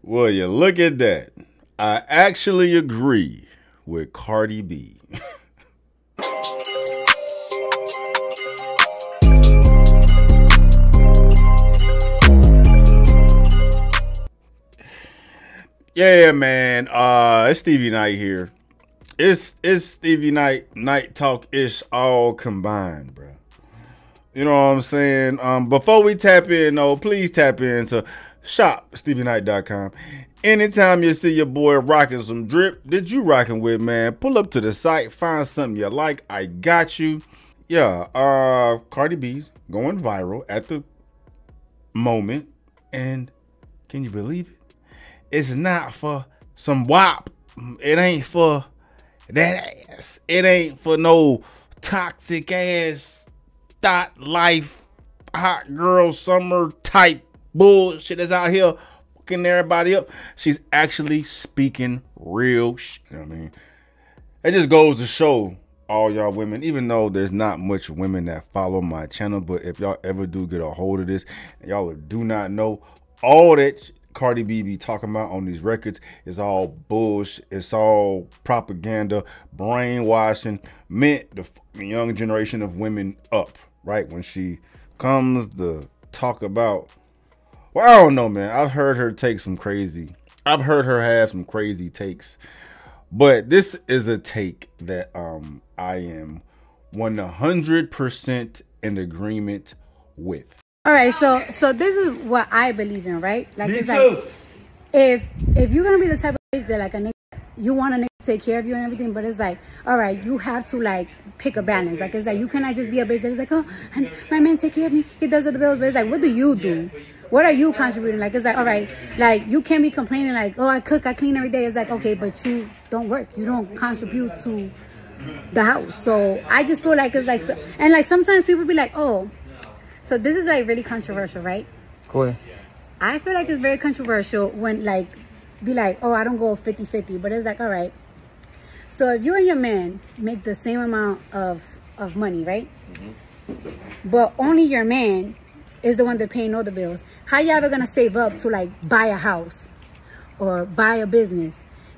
Well, you look at that. I actually agree with Cardi B. Yeah, man. It's Stevie Night here. It's Stevie Night talk ish all combined, bro. You know what I'm saying? Before we tap in, though, please tap into shopstevienight.com. Anytime you see your boy rocking some drip that you rocking with, man, pull up to the site, find something you like. I got you. Yeah, Cardi B's going viral at the moment. And can you believe it? It's not for some WAP. It ain't for that ass. It ain't for no toxic ass thought life hot girl summer type bullshit that's out here fucking everybody up. She's actually speaking real shit. You know what I mean? It just goes to show all y'all women, even though there's not much women that follow my channel, but if y'all ever do get a hold of this, and y'all do not know all that Cardi B be talking about on these records is all bullshit. It's all propaganda, brainwashing, meant the young generation of women up, right? When she comes to talk about, well, I don't know, man. I've heard her have some crazy takes, but this is a take that I am 100% in agreement with. All right, so this is what I believe in, right? Like, it's like if you're gonna be the type of bitch that like a nigga, you want a nigga to take care of you and everything, but it's like, all right, you have to like pick a balance. Like, it's like you cannot just be a bitch that's like, oh, my man take care of me, he does all the bills, but it's like, what do you do? What are you contributing? Like, it's like, all right, like you can't be complaining like, oh, I cook, I clean every day. It's like, okay, but you don't work, you don't contribute to the house. So I just feel like it's like, and like sometimes people be like, oh. So this is like really controversial, right? Cool. I feel like it's very controversial when like, be like, oh, I don't go 50-50, but it's like, all right. So if you and your man make the same amount of money, right? Mm-hmm. But only your man is the one that paying all the bills. How you ever gonna save up to like buy a house or buy a business?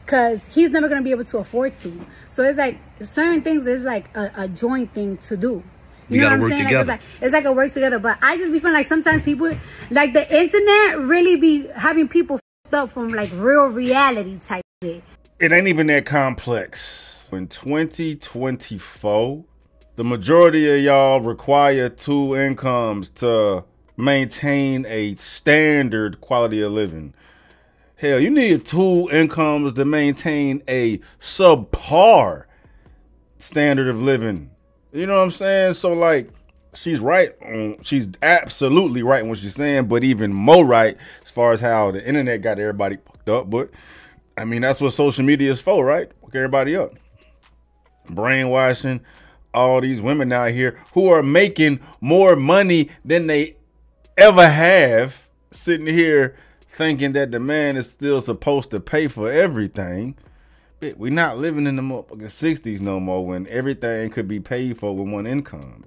Cause he's never gonna be able to afford to. So it's like certain things is like a joint thing to do. You know what I'm saying? Like, it's like a work together. But I just be feeling like sometimes people, like the internet really be having people f***ed up from like real reality type shit. It ain't even that complex. In 2024, the majority of y'all require 2 incomes to maintain a standard quality of living. Hell, you need 2 incomes to maintain a subpar standard of living. You know what I'm saying? So like, she's right. She's absolutely right in what she's saying, but even more right as far as how the internet got everybody fucked up. But I mean, that's what social media is for, right? Fuck everybody up. Brainwashing all these women out here who are making more money than they ever have, sitting here thinking that the man is still supposed to pay for everything. We're not living in the motherfucking 60s no more when everything could be paid for with 1 income.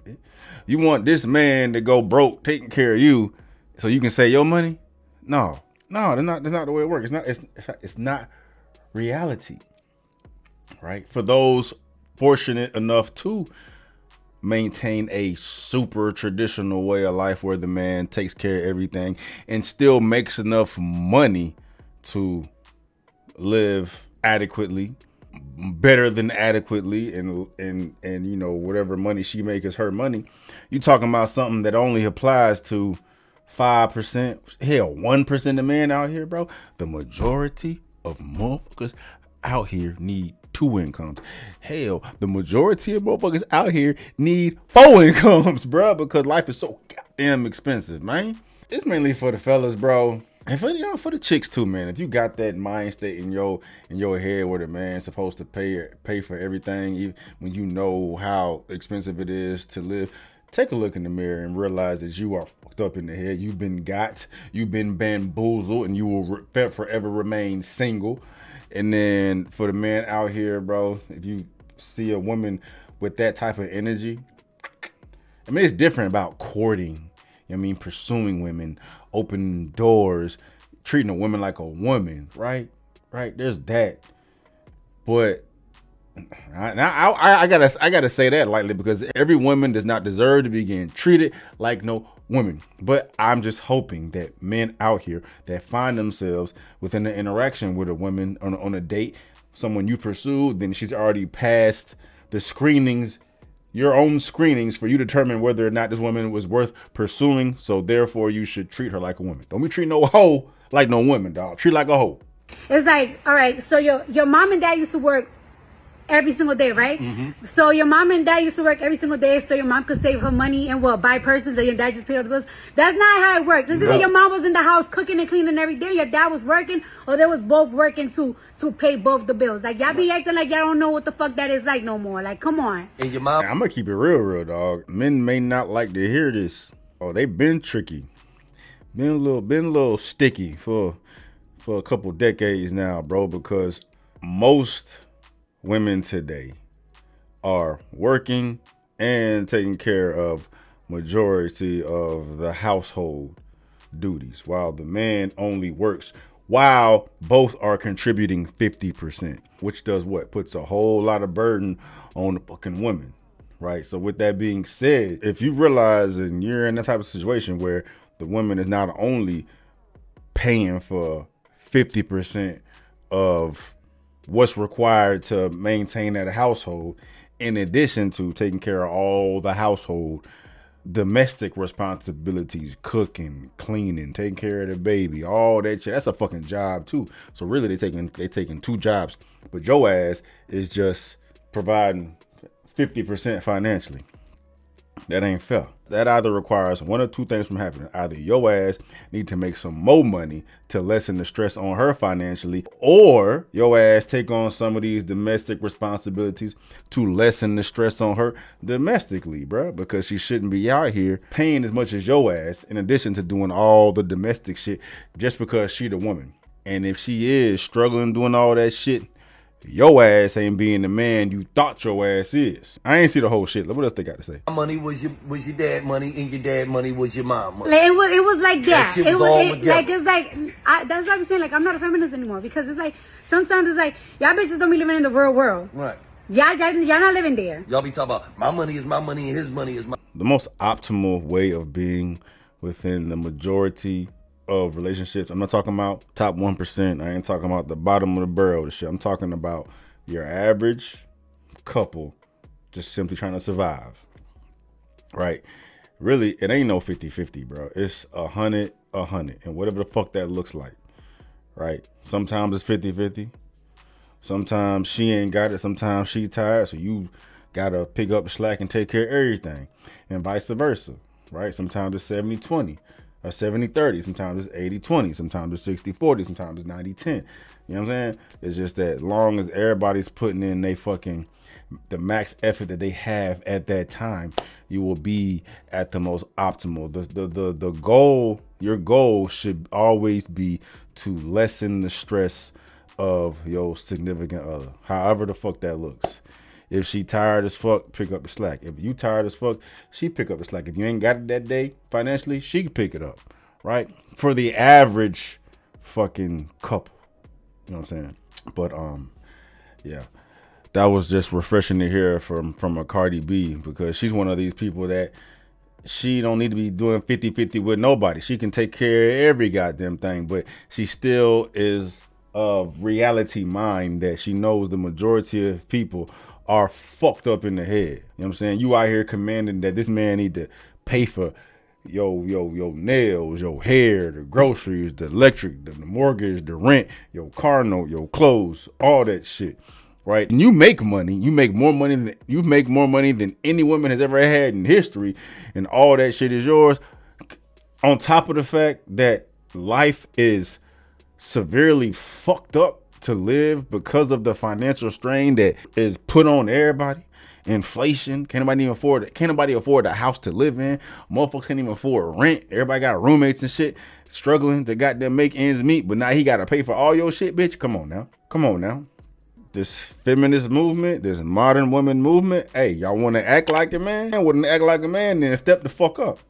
You want this man to go broke taking care of you so you can save your money? No, that's not the way it works. It's not reality, right? For those fortunate enough to maintain a super traditional way of life where the man takes care of everything and still makes enough money to live adequately, better than adequately, and you know, whatever money she makes is her money. You talking about something that only applies to 5%, hell, 1% of men out here, bro. The majority of motherfuckers out here need 2 incomes. Hell, the majority of motherfuckers out here need 4 incomes, bro, because life is so goddamn expensive, man. It's mainly for the fellas, bro. And for the chicks too, man. If you got that mind state in your head where the man's supposed to pay for everything, even when you know how expensive it is to live, take a look in the mirror and realize that you are fucked up in the head. You've been bamboozled, and you will forever remain single. And then for the man out here, bro, if you see a woman with that type of energy, I mean, it's different about courting. I mean, pursuing women, opening doors, treating a woman like a woman, right? Right, there's that. But I gotta say that lightly, because every woman does not deserve to be getting treated like no women. But I'm just hoping that men out here that find themselves within the interaction with a woman on a date, someone you pursued, then she's already passed the screenings, your own screenings, for you to determine whether or not this woman was worth pursuing. So therefore you should treat her like a woman. Don't be treating no hoe like no woman, dog. Treat like a hoe. It's like, all right, so your mom and dad used to work every single day, right? Mm-hmm. So your mom and dad used to work every single day so your mom could save her money and buy purses, and your dad just pay all the bills. That's not how it works. This is your mom was in the house cooking and cleaning every day. Your dad was working, or they was both working to pay both the bills. Like, y'all be acting like y'all don't know what the fuck that is like no more. Like, come on. And your mom. I'm gonna keep it real, dog. Men may not like to hear this. Oh, they've been tricky, been a little sticky for a couple decades now, bro, because most women today are working and taking care of majority of the household duties, while the man only works while both are contributing 50%, which does what? Puts a whole lot of burden on the fucking women, right? So with that being said, if you realize and you're in that type of situation where the woman is not only paying for 50% of what's required to maintain that household, in addition to taking care of all the household domestic responsibilities, cooking, cleaning, taking care of the baby, all that shit, that's a fucking job too. So really they taking two jobs, but your ass is just providing 50% financially. That ain't fair. That either requires one or two things from happening. Either your ass need to make some more money to lessen the stress on her financially, or your ass take on some of these domestic responsibilities to lessen the stress on her domestically, bruh, because she shouldn't be out here paying as much as your ass in addition to doing all the domestic shit just because she the woman. And if she is struggling doing all that shit, your ass ain't being the man you thought your ass is. I ain't see the whole shit. Look what else they got to say. My money was your dad money, and your dad money was your mom money. Like, it was like that. It was like, it's like, that's what I'm saying. Like, I'm not a feminist anymore, because it's like, sometimes it's like, y'all bitches don't be living in the real world. Right. Y'all not living there. Y'all be talking about my money is my money and his money is my. The most optimal way of being within the majority of relationships, I'm not talking about top 1%. I ain't talking about the bottom of the barrel of shit. I'm talking about your average couple just simply trying to survive, right? Really, it ain't no 50-50, bro. It's 100-100, and whatever the fuck that looks like, right? Sometimes it's 50-50. Sometimes she ain't got it. Sometimes she tired, so you gotta pick up the slack and take care of everything, and vice versa, right? Sometimes it's 70-20. Or 70-30, sometimes it's 80-20, sometimes it's 60-40, sometimes it's 90-10. You know what I'm saying? It's just that long as everybody's putting in the max effort that they have at that time, you will be at the most optimal. The goal, your goal should always be to lessen the stress of your significant other, however the fuck that looks. If she tired as fuck, pick up the slack. If you tired as fuck, she pick up the slack. If you ain't got it that day financially, she can pick it up, right? For the average fucking couple, you know what I'm saying? But yeah, that was just refreshing to hear from a Cardi B, because she's one of these people that she don't need to be doing 50-50 with nobody. She can take care of every goddamn thing, but she still is of reality mind that she knows the majority of people are fucked up in the head. You know what I'm saying? You out here commanding that this man need to pay for your nails, your hair, the groceries, the electric, the mortgage, the rent, your car note, your clothes, all that shit, right? And you make money. You make more money than any woman has ever had in history, and all that shit is yours. On top of the fact that life is severely fucked up to live because of the financial strain that is put on everybody. Inflation, can't nobody afford a house to live in. Motherfuckers can't even afford rent. Everybody got roommates and shit, struggling to goddamn make ends meet, but now he gotta pay for all your shit, bitch. Come on now. This feminist movement, this modern woman movement, hey, y'all wanna act like a man? Wouldn't act like a man, then step the fuck up.